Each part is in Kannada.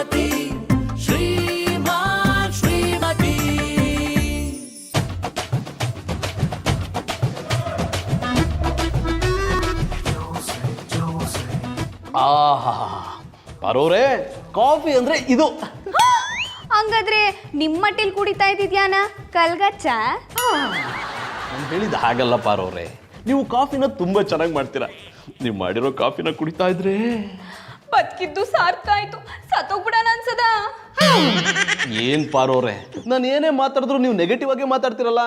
ಶ್ರೀಮತಿ ಶ್ರೀಮಾನ್ ಶ್ರೀಮತಿ. ಆಹಾ ಬರೋರೆ ಕಾಫಿ ಅಂದ್ರೆ ಇದು. ಹಂಗಾದ್ರೆ ನಿಮ್ಮ ಮಟ್ಟಿಲ್ ಕುಡಿತಾ ಇದ್ದಿದ್ಯಾನ ಕಲ್ಗಚ್ಚ? ನಾನು ಹೇಳಿದ ಹಾಗಲ್ಲ ಪಾರೋರೆ, ನೀವು ಕಾಫಿನ ತುಂಬಾ ಚೆನ್ನಾಗಿ ಮಾಡ್ತೀರಾ. ನೀವು ಮಾಡಿರೋ ಕಾಫಿನ ಕುಡಿತಾ ಇದ್ರೆ ಬದುಕಿದ್ದು ಸಾರ್ಥ ಆಯ್ತು, ಸತ್ತೋಗ್ಬಿಡೋಣ ಅನ್ಸದ. ಏನ್ ಪಾರೋರೆ, ನಾನು ಏನೇ ಮಾತಾಡಿದ್ರು ನೀವು ನೆಗೆಟಿವ್ ಆಗಿ ಮಾತಾಡ್ತಿರಲ್ಲ.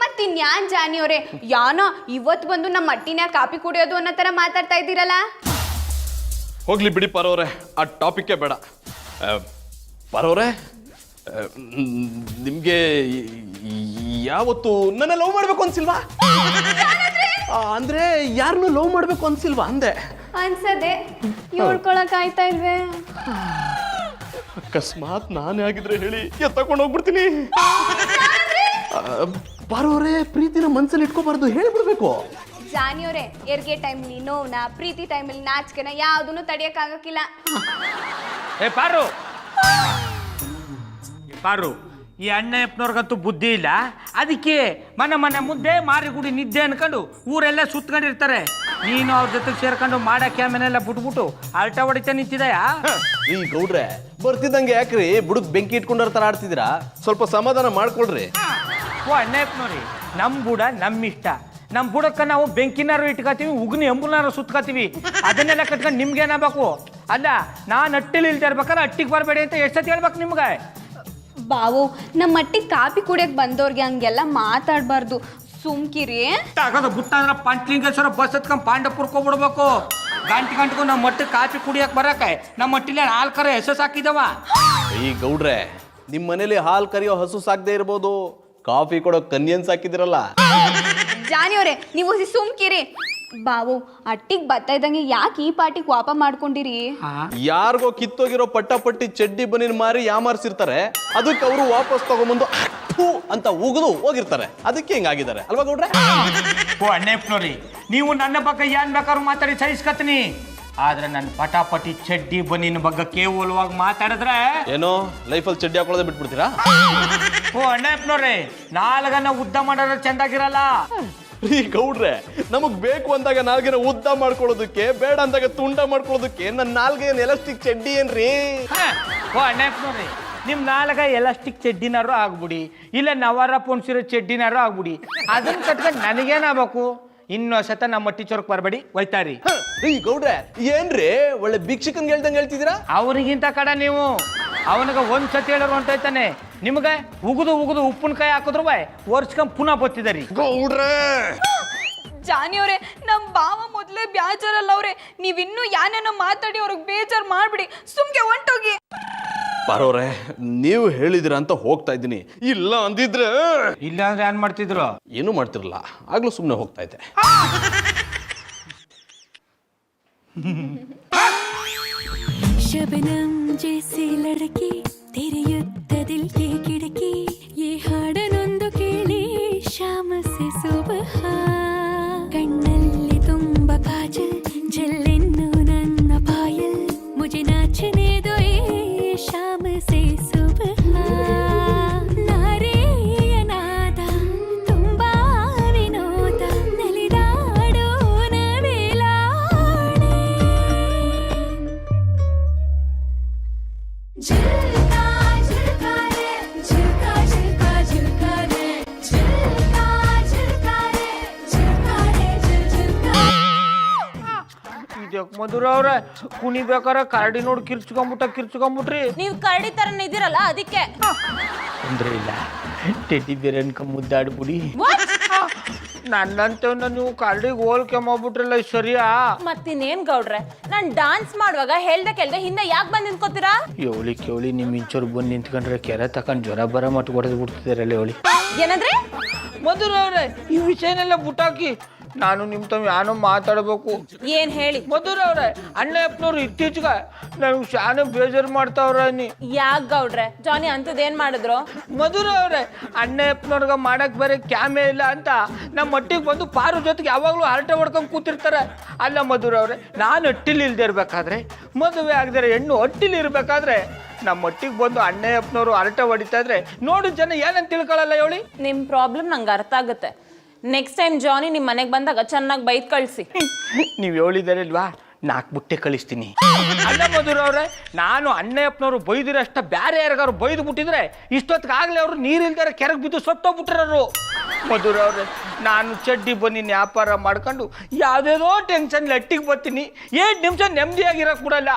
ಮತ್ತಿನ್ಯಾನ್ ಜಾನಿಯವ್ರೆ, ಯಾನೋ ಇವತ್ತು ಬಂದು ನಮ್ಮ ಮಟ್ಟಿನ ಕಾಫಿ ಕುಡಿಯೋದು ಅನ್ನೋ ತರ ಮಾತಾಡ್ತಾ ಇದ್ದೀರಲ್ಲ. ಹೋಗ್ಲಿ ಬಿಡಿ ಪಾರೋರೆ, ಆ ಟಾಪಿಕ್ಕೇ ಬೇಡ. ಪಾರೋರೆ, ನಿಮ್ಗೆ ಯಾವತ್ತು ನನ್ನ ಲವ್ ಮಾಡ್ಬೇಕು ಅನ್ಸಿಲ್ವಾ? ಅಂದ್ರೆ ಯಾರನ್ನು ಲವ್ ಮಾಡ್ಬೇಕು ಅನ್ಸಿಲ್ವಾ ಅಂದೆ. ಅನ್ಸದೆ, ಹೇಳ್ಕೊಳಕ್ ಆಯ್ತಾ ಇಲ್ವೇ? ಅಕಸ್ಮಾತ್ ನಾನೇ ಆಗಿದ್ರೆ ಹೇಳಿ, ಎತ್ತಕೊಂಡು ಹೋಗ್ಬಿಡ್ತೀನಿ. ಪಾರೋರೆ, ಪ್ರೀತಿನ ಮನ್ಸಲ್ಲಿ ಇಟ್ಕೋಬಾರ್ದು, ಹೇಳಿಬಿಡ್ಬೇಕು. ಜಾನಿಯವ್ರೆ, ಹೆರಿಗೆ ಟೈಮ್ಲಿ ನೋವ್ನ, ಪ್ರೀತಿ ಟೈಮಲ್ಲಿ ನಾಚಿಕೆನ ಯಾವ್ದನ್ನು ತಡಿಯಕ್ಕಾಗಕ್ಕಿಲ್ಲ. ಪಾರು, ಈ ಅಣ್ಣಪ್ಪನವ್ರಿಗಂತೂ ಬುದ್ಧಿ ಇಲ್ಲ. ಅದಕ್ಕೆ ಮನೆ ಮುದ್ದೆ ಮಾರಿಗುಡಿ ನಿದ್ದೆ ಅನ್ಕೊಂಡು ಊರೆಲ್ಲ ಸುತ್ಕೊಂಡಿರ್ತಾರೆ. ನೀನು ಅವ್ರ ಜೊತೆ ಸೇರ್ಕೊಂಡು ಮಾಡಕ್ಕೆ ಮನೆಯೆಲ್ಲ ಬಿಟ್ಬಿಟ್ಟು ಅಲ್ಟ ಹೊಡಿತಾ ನಿಂತಿದಯಾ? ಈ ಗೌಡ್ರೆ, ಬರ್ತಿದ್ದಂಗೆ ಯಾಕ್ರಿ ಬುಡಕ್ ಬೆಂಕಿ ಇಟ್ಕೊಂಡವ್ರ ತರ ಆಡ್ತಿದ್ದೀರಾ? ಸ್ವಲ್ಪ ಸಮಾಧಾನ ಮಾಡ್ಕೊಳ್ರಿ. ಓ ಅಣ್ಣಪ್ಪನವ್ರಿ, ನಮ್ ಬುಡ ನಮ್ಮಿಷ್ಟ. ನಮ್ ಬುಡಕ್ಕ ನಾವು ಬೆಂಕಿನಾರು ಇಟ್ಕೋತೀವಿ, ಉಗ್ನಿ ಎಂಬುನಾರು ಸುತ್ಕೋತೀವಿ. ಅದನ್ನೆಲ್ಲ ಕಟ್ಕೊಂಡು ನಿಮ್ಗೆ ಏನಾಗಬೇಕು? ಅಲ್ಲ, ನಾನು ಅಟ್ಟಿಲಿ ಇಲ್ತಾ ಇರ್ಬೇಕಾದ್ರೆ ಅಟ್ಟಿಗೆ ಬರಬೇಡಿ ಅಂತ ಎಷ್ಟೊತ್ತು ಹೇಳ್ಬೇಕು ನಿಮ್ಗೆ? ಬಾವು, ನಮ್ಮ ಮಟ್ಟಿಗೆ ಕಾಫಿ ಕುಡಿಯಕ್ ಬಂದವ್ರಿಗೆ ಹಂಗೆಲ್ಲ ಮಾತಾಡ್ಬಾರ್ದು, ಸುಮ್ಕಿರಿ. ತಗೋದು ಬುಟ್ಟ ಅಂದ್ರೆ ಪಂಚಲಿಂಗೇಶ್ವರ ಬಸ್ ಹತ್ಕೊಂಡ್ ಪಾಂಡಪುರಕ್ಕೆ ಹೋಗ್ಬಿಡ್ಬೇಕು. ಗಂಟೆಗೂ ನಮ್ಮ ಮಟ್ಟಿಗೆ ಕಾಫಿ ಕುಡಿಯಕ್ ಬರಕ್ಕೆ ನಮ್ಮ ಮಟ್ಟಿಲಿ ಹಾಲು ಕರೆ ಹೆಸರು ಸಾಕಿದವ. ಈ ಗೌಡ್ರೆ, ನಿಮ್ ಮನೇಲಿ ಹಾಲ್ ಕರಿಯೋ ಹಸು ಸಾಕದೆ ಇರ್ಬೋದು, ಕಾಫಿ ಕೊಡೋ ಕನ್ಯನ್ ಸಾಕಿದಿರಲ್ಲ. ಜಾನಿಯವ್ರೆ, ನೀವು ಸುಮ್ಕಿರಿ. ಬಾವು, ಅಟ್ಟಿಗೆ ಬರ್ತಾ ಇದ್ದಂಗೆ ಯಾಕೆ ಈ ಪಾಟಿಗೆ ವಾಪ ಮಾಡ್ಕೊಂಡಿರಿ? ಯಾರಿಗೋ ಕಿತ್ತೋಗಿರೋ ಪಟ್ಟಿ ಚಡ್ಡಿ ಬನ್ನಿನ ಮಾರಿ ಯಾಮಾರ್ಸಿರ್ತಾರೆ, ಅದಕ್ಕೆ ಅವರು ವಾಪಸ್ ತಗೊಂಬಂದು ಅಂತ ಉಗಿದು ಹೋಗಿರ್ತಾರೆ. ಅದಕ್ಕೆ ಹಿಂಗಾಗಿದ್ದಾರೆ ಅಲ್ವಾ ಗೌಡ್ರೆ? ಓ ಅಣ್ಣಪ್ಪನವ್ರಿ, ನೀವು ನನ್ನ ಬಗ್ಗೆ ಏನ್ ಬೇಕಾದ್ರೂ ಮಾತಾಡಿ ಸಹಿಸ್ಕತ್ತೀನಿ. ಆದ್ರೆ ನನ್ನ ಪಟಾಪಟಿ ಚಡ್ಡಿ ಬನ್ನಿನ ಬಗ್ಗೆ ಕೇವಲವಾಗಿ ಮಾತಾಡಿದ್ರೆ ಏನೋ ಲೈಫಲ್ಲಿ ಚಡ್ಡಿ ಹಾಕೊಳ್ಳೋದೇ ಬಿಟ್ಬಿಡ್ತೀರಾ? ಓ ಅಣ್ಣಪ್ಪನವ್ರಿ, ನಾಲ್ಗನ್ನ ಉದ್ದ ಮಾಡೋದ್ರೆ ಚೆಂದಾಗಿರಲ್ಲ. ರೀ ಗೌಡ್ರೆ, ನಮಗ್ ಬೇಕು ಅಂದಾಗ ನಾಲ್ಗೆನ ಉದ್ದ ಮಾಡ್ಕೊಳ್ಳೋದಕ್ಕೆ, ಬೇಡ ಅಂದಾಗ ತುಂಡ ಮಾಡ್ಕೊಳ್ಳೋದಕ್ಕೆ ನನ್ನ ನಾಲ್ಗೆ ಎಲಾಸ್ಟಿಕ್ ಚಡ್ಡಿ ಏನ್ರಿ? ಓ ಅಣ್ಣಪ್ಪನವ್ರಿ, ನಿಮ್ ನಾಲ್ಗ ಎಲಾಸ್ಟಿಕ್ ಚಡ್ಡಿನಾರು ಆಗ್ಬಿಡಿ, ಇಲ್ಲ ನವರ ಪೊಣ್ಸಿರೋ ಚಡ್ಡಿನಾರು ಆಗ್ಬಿಡಿ. ಅದನ್ನ ಕಟ್ಕೊಂಡು ನನಗೇನಾಗಬೇಕು? ಇನ್ನೊಂದ್ಸತ ನಮ್ಮ ಟೀಚರ್ಗೆ ಬರಬೇಡಿ, ಒಯ್ತಾರಿ. ರೀ ಗೌಡ್ರೆ, ಏನ್ರಿ ಒಳ್ಳೆ ಭಿಕ್ಷಕನ್ಗೆ ಹೇಳ್ದಂಗೆ ಹೇಳ್ತಿದ್ದೀರಾ? ಅವ್ರಿಗಿಂತ ಕಡ ನೀವು. ಅವನಿಗೆ ಒಂದ್ಸತಿ ಹೇಳೋರು ಹೊಂಟೋಯ್ತಾನೆ, ನಿಮ್ಗೆ ಉಗಿದು ಉಪ್ಪಿನಕಾಯಿ ಹಾಕಿದ್ರು ಒರ್ಸ್ಕೊಂಡ್ ಪುನಃ ಬತ್ತಿದಾರಿ. ಗೌಡ್ರೆ, ಜಾನಿಯವ್ರೆ, ನಮ್ ಬಾವ ಮೊದ್ಲೇ ಬ್ಯಾಜಾರಲ್ಲ ಅವ್ರೆ, ನೀವಿನ್ನೂ ಯಾನೇನೋ ಮಾತಾಡಿ ಅವ್ರಿಗೆ ಬೇಜಾರ್ ಮಾಡ್ಬಿಡಿ, ಸುಮ್ಗೆ ಹೊಂಟೋಗಿ. ಬರೋರೆ, ನೀವು ಹೇಳಿದಿರ ಅಂತ ಹೋಗ್ತಾ ಇದ್ದೀನಿ. ಇಲ್ಲ ಅಂದಿದ್ರೆ ಇಲ್ಲ ಅಂದ್ರೆ ಏನ್ ಮಾಡ್ತಿದ್ರು? ಏನು ಮಾಡ್ತಿರಲ್ಲ, ಆಗ್ಲೂ ಸುಮ್ಮನೆ ಹೋಗ್ತಾ ಇದ್ದೆ. शबनम जैसी लड़की ತೆರೆಯುತ್ತ ದಿಲ್ ಕೆ ಕಿಡಕಿ ಈ ಹಾಡನೊಂದು ಕೇಳಿ ಶಾಮ ಸೆ ಸುಬಹ ಕಣ್ಣಲ್ಲಿ ತುಂಬ ಕಾಜಲ್ ಜಲ್ಲೆನ್ನು ನನ್ನ ಪಾಯಲ್ ಮುಜೆ ನಾಚನೆ ದೋ ಶಾಮ ಸೆ ಸುಬಹ ನಾರೆಯ ನಾದ ತುಂಬಾ ವಿನೋದ ನಲಿದಾಡೋ ನವೇಲಾಣೆ ಮಧುರ ಅವ್ರ ಕುಣಿಬೇಕಾರ ಕರಡಿ ನೋಡಿ ಕಿರ್ಚ್ಕೊಂಡ್ಬಿಟ್ರಿ. ನೀವು ಕರಡಿ ತರ ಇದ್ದೀರಲ್ಲ ಅದಕ್ಕೆ. ತೊಂದ್ರೆ ಇಲ್ಲ, ಟೆಡ್ಡಿ ಬೇರೆ ಅನ್ಕೊಂಡ್ ಮುದ್ದಾಡ್ಬಿಡಿ. ನನ್ನಂತವನ್ನ ನೀವು ಕರಡಿಗೆ ಹೋಲ್ಕೆ ಮಾಡ್ಬಿಟ್ರಲ್ಲ, ಸರಿಯಾ? ಮತ್ತಿನ್ನೇನ್ ಗೌಡ್ರೆ, ನಾನ್ ಡಾನ್ಸ್ ಮಾಡುವಾಗ ಹೇಳ್ದೆ ಹಿಂದೆ ಯಾಕೆ ಬಂದ್ ನಿಂತ್ಕೋತೀರಾ? ಕೇಳಿ ನಿಮ್ ಇಂಚೋರ್ ಬಂದು ನಿಂತ್ಕೊಂಡ್ರೆ ಕೆರೆ ತಕೊಂಡ್ ಜ್ವರ ಬರ ಮಟ್ಟು ಹೊಡೆದು ಬಿಡ್ತಿದಾರಲ್ಲ ಹೇಳಿ. ಏನಂದ್ರೆ? ಮಧುರ ಅವ್ರೆ, ಈ ವಿಷಯನೆಲ್ಲ ಬುಟ್ಟಾಕಿ ನಾನು ನಿಮ್ ತಮ್ಮ ಯಾನೋ ಮಾತಾಡ್ಬೇಕು. ಏನ್ ಹೇಳಿ? ಮಧುರ ಅವ್ರೆ, ಅಣ್ಣಪ್ಪನವ್ರು ಇತ್ತೀಚೆಗೆ ನನಗೆ ಶಾನೆ ಬೇಜಾರು ಮಾಡ್ತಾವ್ರ. ಯಾಕೆ ಗೌಡ್ರೆ, ಜಾನಿ ಅಂತದ್ ಏನ್ ಮಾಡಿದ್ರು? ಮಧುರ ಅವ್ರೆ, ಅಣ್ಣಪ್ಪನವ್ರಿಗೆ ಮಾಡಕ್ ಬೇರೆ ಕ್ಯಾಮೆ ಇಲ್ಲ ಅಂತ ನಮ್ಮ ಮಟ್ಟಿಗೆ ಬಂದು ಪಾರು ಜೊತೆಗೆ ಯಾವಾಗ್ಲೂ ಹರಟೆ ಹೊಡ್ಕೊಂಡ್ ಕೂತಿರ್ತಾರೆ. ಅಲ್ಲ ಮಧುರ ಅವ್ರೆ, ನಾನು ಅಟ್ಟಿಲಿ ಇಲ್ದೇ ಇರ್ಬೇಕಾದ್ರೆ, ಮದುವೆ ಆಗದರೆ ಹೆಣ್ಣು ಅಟ್ಟಿಲಿ ಇರ್ಬೇಕಾದ್ರೆ ನಮ್ಮ ಒಟ್ಟಿಗೆ ಬಂದು ಅಣ್ಣಯ್ಯಪ್ಪನವರು ಹರಟೆ ಹೊಡಿತಾ ಇದ್ರೆ ನೋಡು ಜನ ಏನಂತ ತಿಳ್ಕೊಳ್ಳಲ್ಲ ಹೇಳಿ. ನಿಮ್ ಪ್ರಾಬ್ಲಮ್ ನಂಗೆ ಅರ್ಥ ಆಗುತ್ತೆ. ನೆಕ್ಸ್ಟ್ ಟೈಮ್ ಜಾನಿ ನಿಮ್ ಮನೆಗೆ ಬಂದಾಗ ಚೆನ್ನಾಗಿ ಬೈದ್ ಕಳ್ಸಿ. ನೀವು ಹೇಳಿದಾರಲ್ವಾ 4 ಬುಟ್ಟೆ ಕಳಿಸ್ತೀನಿ. ಅಲ್ಲ ಮಧುರ ಅವ್ರೆ, ನಾನು ಅಣ್ಣಯ್ಯಪ್ಪನವರು ಬೈದಿರಷ್ಟ ಬ್ಯಾರೆ ಯಾರಿಗಾರು ಬೈದು ಬಿಟ್ಟಿದ್ರೆ ಇಷ್ಟೊತ್ತಿಗಾಗಲೇ ಅವರು ನೀರಿಲ್ದಾರೆ ಕೆರೆಗೆ ಬಿದ್ದು ಸತ್ತೋಗ್ಬಿಟ್ರರು. ಮಧುರ ಅವ್ರೆ, ನಾನು ಚಡ್ಡಿ ಬನ್ನಿ ವ್ಯಾಪಾರ ಮಾಡ್ಕೊಂಡು ಯಾವುದೇನೋ ಟೆನ್ಷನ್ ಲಟ್ಟಿಗೆ ಬರ್ತೀನಿ, 7 ನಿಮಿಷ ನೆಮ್ಮದಿಯಾಗಿರಕ್ ಬಿಡಲ್ಲ.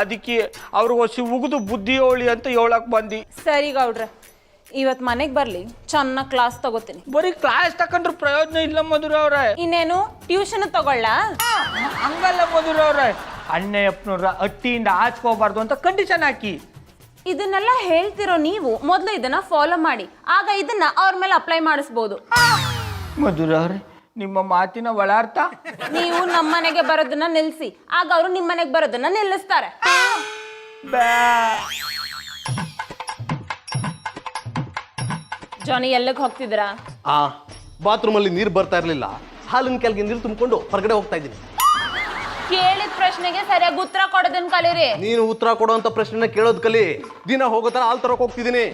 ಅದಕ್ಕೆ ಅವ್ರಿಗೆ ಹೊಸಿ ಉಗಿದು ಬುದ್ಧಿ ಹೋಳಿ ಅಂತ ಹೇಳಕ್ ಬಂದು. ಸರಿ ಗೌಡ್ರೆ, ಇವತ್ ಮನೆಗೆ ಬರ್ಲಿ, ಚೆನ್ನಾಗಿ ಕ್ಲಾಸ್ ತಗೋತೀನಿ. ಬರೀ ಕ್ಲಾಸ್ ತಕೊಂಡ್ರೆ ಪ್ರಯೋಜನ ಇಲ್ಲ ಮಧುರ ಅವ್ರೆ. ಇನ್ನೇನು ಟ್ಯೂಷನ್ ತಗೊಳ್ಳ? ಹಂಗಲ್ಲ ಮಧುರ ಅವ್ರೆ, ಅಣ್ಣಯ್ಯಪ್ಪನವ್ರ ಹಟ್ಟಿಯಿಂದ ಆಚ್ಕೋಬಾರ್ದು ಅಂತ ಕಂಡೀಷನ್ ಹಾಕಿ. ಇದನ್ನೆಲ್ಲ ಹೇಳ್ತಿರೋ ನೀವು ಮೊದಲು ಇದನ್ನ ಫಾಲೋ ಮಾಡಿ, ಆಗ ಇದನ್ನ ಅವ್ರ ಮೇಲೆ ಅಪ್ಲೈ ಮಾಡಿಸ್ಬೋದು. ಮಧುರ ಅವ್ರೆ, ನಿಮ್ಮ ಮಾತಿನ ಒಳಾರ್ಥ? ನೀವು ನಮ್ಮ ಮನೆಗೆ ಬರೋದನ್ನ ನಿಲ್ಸಿ, ಆಗ ಅವರು ನಿಮ್ಮ ಮನೆಗೆ ಬರೋದನ್ನ ನಿಲ್ಲಿಸ್ತಾರೆ. ಜಾನಿ, ಎಲ್ಲಿಗೆ ಹೋಗ್ತಿದ್ದೀರಾ? ಬಾತ್ರೂಮ್ ಅಲ್ಲಿ ನೀರು ಬರ್ತಾ ಇರ್ಲಿಲ್ಲ, ಹಾಲಿನ ಕೆಳಗೆ ನೀರು ತುಂಬಿಕೊಂಡು ಹೊರಗಡೆ ಹೋಗ್ತಾ ಇದ್ದೀನಿ. ಕೇಳಿದ ಪ್ರಶ್ನೆಗೆ ಸರಿಯಾಗಿ ಉತ್ತರ ಕೊಡೋದನ್ನ ಕಲೀರಿ. ನೀನು ಉತ್ತರ ಕೊಡುವಂತ ಪ್ರಶ್ನೆನ ಕೇಳೋದ್ ಕಲಿ. ದಿನ ಹೋಗೋ ತರ ಹಾಲು ತರಕ್ ಹೋಗ್ತಿದ್ದೀನಿ.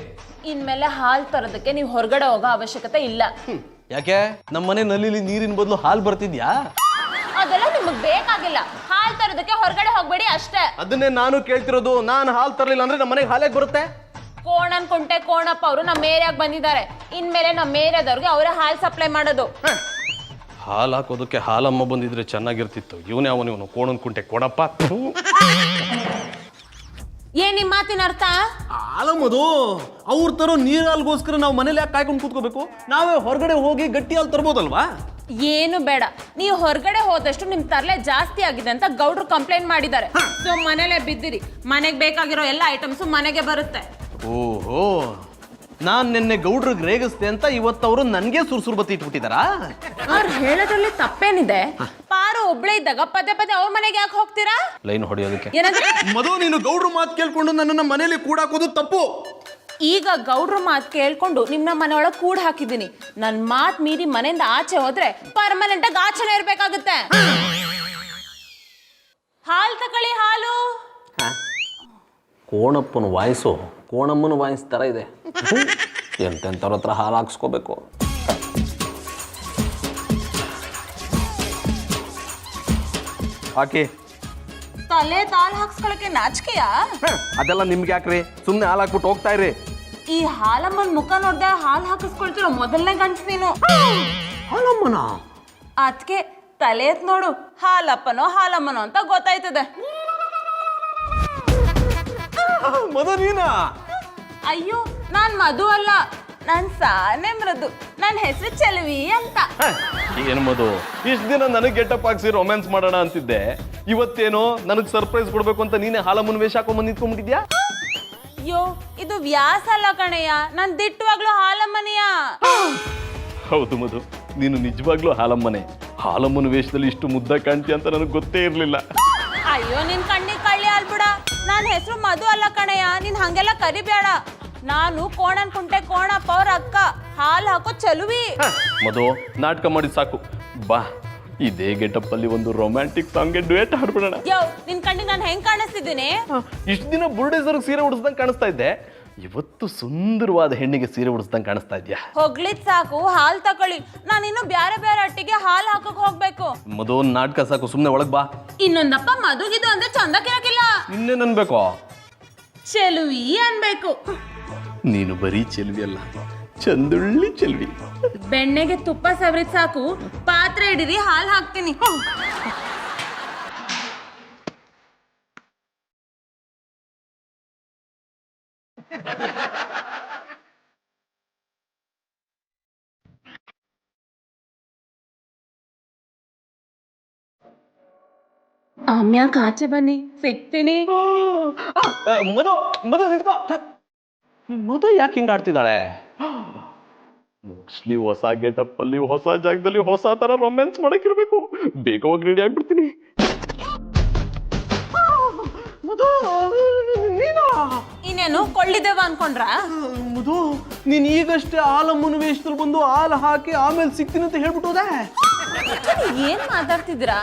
ಇನ್ಮೇಲೆ ಹಾಲು ತರೋದಕ್ಕೆ ನೀವು ಹೊರಗಡೆ ಹೋಗೋ ಅವಶ್ಯಕತೆ ಇಲ್ಲ. ಯಾಕೆ ನಮ್ಮ ಮನೆ ನಲ್ಲಿ ನೀರಿನ ಬದಲು ಹಾಲು ಬರ್ತಿದ್ಯಾ? ಅದೆಲ್ಲ ನಿಮಗ್ ಬೇಕಾಗಿಲ್ಲ. ಹಾಲು ತರೋದಕ್ಕೆ ಹೊರಗಡೆ ಹೋಗ್ಬೇಡಿ ಅಷ್ಟೇ. ಅದನ್ನೇ ನಾನು ಕೇಳ್ತಿರೋದು. ನಾನು ಹಾಲು ತರಲಿಲ್ಲ ಅಂದ್ರೆ ನಮ್ಮ ಮನೆಗೆ ಹಾಲೇ ಬರುತ್ತೆ. ಕೋಣನ್ ಕುಂಟೆ ಕೋಣಪ್ಪ ಅವರು ನಮ್ಮ ಏರಿಯಾಗೆ ಬಂದಿದ್ದಾರೆ. ಇನ್ಮೇಲೆ ನಮ್ಮ ಏರಿಯಾದವ್ರಿಗೆ ಅವರೇ ಹಾಲು ಸಪ್ಲೈ ಮಾಡೋದು. ಹಾಲು ಹಾಕೋದಕ್ಕೆ ಹಾಲಮ್ಮ ಬಂದಿದ್ರೆ ಚೆನ್ನಾಗಿರ್ತಿತ್ತು. ಇವನು ಕೋಣನ್ ಕುಂಟೆ ಕೋಣಪ್ಪ. ಏನ್ ನಿಮ್ ಮಾತಿನ ಅರ್ಥ? ಹಾಲಮ್ಮದು ಅವ್ರು ತರೋ ನೀರ್ ಹಾಲ್ಗೋಸ್ಕರ ನಾವು ಮನೇಲಿ ಯಾಕೆ ಕಾಯ್ಕೊಂಡು ಕೂತ್ಕೋಬೇಕು? ನಾವೇ ಹೊರಗಡೆ ಹೋಗಿ ಗಟ್ಟಿ ಹಾಲು ತರ್ಬೋದಲ್ವಾ? ಏನು ಬೇಡ, ನೀವು ಹೊರಗಡೆ ಹೋದಷ್ಟು ನಿಮ್ ತರಲೆ ಜಾಸ್ತಿ ಆಗಿದೆ ಅಂತ ಗೌಡ್ರು ಕಂಪ್ಲೇಂಟ್ ಮಾಡಿದ್ದಾರೆ. ಸೊ ಮನೇಲೆ ಬಿದ್ದಿರಿ, ಮನೆಗೆ ಬೇಕಾಗಿರೋ ಎಲ್ಲ ಐಟಮ್ಸ್ ಮನೆಗೆ ಬರುತ್ತೆ. ಓಹೋ, ನಾನ್ ನಿನ್ನೆ ಗೌಡ್ರಿಗೆ ರೇಗಿಸ್ತೆ ಅಂತ ಇವತ್ತವರು ನನ್ಗೆ ಸುರ್ಸುರ್ ಬತ್ತಿ ಇಟ್ಬಿಟ್ಟಿದಾರಾ? ಅವ್ರು ಹೇಳೋದ್ರಲ್ಲಿ ತಪ್ಪೇನಿದೆ? ಪಾರು ಒಬ್ಳೆ ಇದ್ದಾಗ ಪದೇ ಪದೇ ಅವ್ರ ಮನೆಗೆ ಯಾಕೆ ಹೋಗ್ತೀರಾ? ಲೈನ್ ಹೊಡೆಯೋದಕ್ಕೆ. ಏನಂದ್ರೆ ಮಧು, ನೀನು ಗೌಡ್ರ ಮಾತು ಕೇಳ್ಕೊಂಡು ನನ್ನನ್ನ ಮನೇಲಿ ಕೂಡಾಕೋದು ತಪ್ಪು. ಈಗ ಗೌಡ್ರ ಮಾತು ಕೇಳ್ಕೊಂಡು ನಿಮ್ನ ಮನೆ ಒಳಗೆ ಕೂಡ ಹಾಕಿದ್ದೀನಿ. ನನ್ ಮಾತ್ ಮೀರಿ ಮನೆಯಿಂದ ಆಚೆ ಹೋದ್ರೆ ಪರ್ಮನೆಂಟ್ ಆಗಿ ಆಚೆನೆ ಇರ್ಬೇಕಾಗುತ್ತೆ. ಹಾಲು ತಕೊಳ್ಳಿ, ಹಾಲು. ಕೋಣಪ್ಪನ ವಾಯ್ಸು ಕೋಣಮ್ಮನ ವಾಯ್ಸ್ ತರ ಇದೆ. ಎಂತೆಂಥವ್ರ ಹತ್ರ ಹಾಲು ಹಾಕ್ಸ್ಕೋಬೇಕು. ಹಾಕಿ. ತಲೆ ತಾಲ್ ಹಾಕ್ಸ್ಕೊಳಕ್ಕೆ ನಾಚಿಕೆಯಾ? ಅದೆಲ್ಲ ನಿಮ್ಗೆ ಯಾಕ್ರಿ? ಸುಮ್ಮನೆ ಹಾಲು ಹಾಕ್ಬಿಟ್ಟು ಹೋಗ್ತಾ ಇರಿ. ಈ ಹಾಲಮ್ಮನ್ ಮುಖ ನೋಡ್ದೆ ಹಾಲು ಹಾಕಿಸ್ಕೊಳ್ತಿರೋ ಮೊದಲನೇ ಗಂಟು ನೀನು. ಹಾಲಮ್ಮನ ಅದಕ್ಕೆ ತಲೆ ಎತ್ ನೋಡು, ಹಾಲಪ್ಪನೋ ಹಾಲಮ್ಮನೋ ಅಂತ ಗೊತ್ತಾಯ್ತದೆ. ಮಧು ನೀನಾ? ಅಯ್ಯೋ, ನಾನ್ ಮಧು ಅಲ್ಲ, ನಾನ್ ಸಾನೆ ಮೃದು. ನನ್ನ ಹೆಸರು ಚೆಲುವಿ ಅಂತ. ಏನು ಮಧು, ಇಷ್ಟ ದಿನ ನನಗೆ ಗೆಟಪ್ ಹಾಕ್ಸಿ ರೊಮ್ಯಾನ್ಸ್ ಮಾಡೋಣ ಅಂತಿದ್ದೆ. ಇವತ್ತೇನೋ ನನಗೆ ಸರ್ಪ್ರೈಸ್ ಕೊಡ್ಬೇಕು ಅಂತ ನೀನೇ ಹಾಲಮ್ಮನ ವೇಷ ಹಾಕೊಂಡ್ ನಿಂತ್ಕೊಂಡ್ಬಿಟ್ಟಿದ್ಯಾ? ಅಯ್ಯೋ, ಇದು ವ್ಯಾಸ ಅಲ್ಲ ಕಣಯ್ಯ, ನಾನ್ ದಿಟ್ಟವಾಗ್ಲೂ ಹಾಲಮ್ಮನಿಯ. ಹೌದು ಮಧು, ನೀನು ನಿಜವಾಗ್ಲೂ ಹಾಲಮ್ಮನೆ. ಹಾಲಮ್ಮನ ವೇಷದಲ್ಲಿ ಇಷ್ಟು ಮುದ್ದ ಕಾಣ್ತಿ ಅಂತ ನನಗೆ ಗೊತ್ತೇ ಇರ್ಲಿಲ್ಲ. ಅಯ್ಯೋ, ನಿನ್ ಕಣ್ಣಿಗೆ ಕಳ್ಳಿ ಅಲ್ಬಿಡ. ನನ್ನ ಹೆಸರು ಮಧು ಅಲ್ಲ ಕಣಯ್ಯ, ನೀನ್ ಹಂಗೆಲ್ಲ ಕರಿಬೇಡ. ನಾನು ಕೋಣನ್ ಕುಂಟೆ ಕೋಣಪ್ಪ ಅವ್ರ ಅಕ್ಕ, ಹಾಲು ಹಾಕೋ ಚಲುವಿ. ಮಧು, ನಾಟಕ ಮಾಡಿ ಸಾಕು ಬಾ. ಇದೇ ಗೆಟಪ್ ಅಲ್ಲಿ ಒಂದು ರೊಮ್ಯಾಂಟಿಕ್ ಸಾಂಗ್ ಡ್ಯುಯೆಟ್ ಹಾಡ್ಬಿಡೋಣ. ಯೋ, ನಿನ್ ಕಣ್ಣಿಗೆ ನಾನು ಹೆಂಗ್ ಕಾಣಿಸ್ತಿದ್ದೀನಿ? ಇಷ್ಟು ದಿನ ಬುರುಡೇಶ್ವರ್ಗೆ ಸೀರೆ ಉಡಿಸ್ದಂಗೆ ಕಾಣಿಸ್ತಾ ಇದ್ದೆ, ಇವತ್ತು ಸುಂದರವಾದ ಹೆಣ್ಣಿಗೆ ಸೀರೆ ಉಡಿಸ್ದಂಗೆ ಕಾಣಿಸ್ತಾ ಇದ್ಯಾ. ಹೋಗ್ಲಿದ್ ಸಾಕು, ಹಾಲು ತಕೊಳ್ಳಿ. ನಾನು ಇನ್ನು ಬ್ಯಾರೆ ಬೇರೆ ಅಟ್ಟಿಗೆ ಹಾಲು ಹಾಕಕ್ ಹೋಗ್ಬೇಕು. ಮಧು, ನಾಟಕ ಸಾಕು, ಸುಮ್ಮನೆ ಒಳಗ್ ಬಾ. ಇನ್ನೊಂದಪ್ಪ ಮಧುಗಿದು ಅಂದ್ರೆ ಚಂದಕ್ಕಿರಕಿಲ್ಲ. ಇನ್ನೇನ್ ಅನ್ಬೇಕು? ಚೆಲುವಿ ಅನ್ಬೇಕು. ನೀನು ಬರೀ ಚೆಲ್ವಿ ಅಲ್ಲ, ಚಂದುಳ್ಳಿ ಚೆಲ್ವಿ. ಬೆಣ್ಣೆಗೆ ತುಪ್ಪ ಸವರಿದ್ ಸಾಕು, ಪಾತ್ರೆ ಹಿಡಿರಿ, ಹಾಲು ಹಾಕ್ತೀನಿ. ಆಮ್ಯಾಕ ಆಚೆ ಬನ್ನಿ, ಸಿಗ್ತೀನಿ. ಮಧು ಮಧು ನಿಂತ್ಕೋ. ಮಧು ಯಾಕೆ ಹಿಂಗ ಆಡ್ತಿದ್ದಾಳೆ? ಮೋಸ್ಟ್ಲಿ ಹೊಸ ಗೆಟಪ್ ಅಲ್ಲಿ ಹೊಸ ಜಾಗದಲ್ಲಿ ಹೊಸ ತರ ರೊಮ್ಯಾನ್ಸ್ ಮಾಡಕ್ಕಿರ್ಬೇಕು. ಬೇಗ ಹೋಗಿ ರೆಡಿ ಆಗ್ಬಿಡ್ತೀನಿ. ಮಧು, ನೀನಾ? ಇನ್ನೇನು ಕೊಳ್ಳಿದೇವ ಅನ್ಕೊಂಡ್ರ? ಮಧು, ನೀನ್ ಈಗಷ್ಟೇ ಹಾಲಮ್ಮನ ವೇಷದಲ್ಲಿ ಬಂದು ಹಾಲು ಹಾಕಿ ಆಮೇಲೆ ಸಿಗ್ತೀನಿ ಅಂತ ಹೇಳ್ಬಿಟ್ಟೋದೆ. ಏನ್ ಮಾತಾಡ್ತಿದ್ದೀರಾ?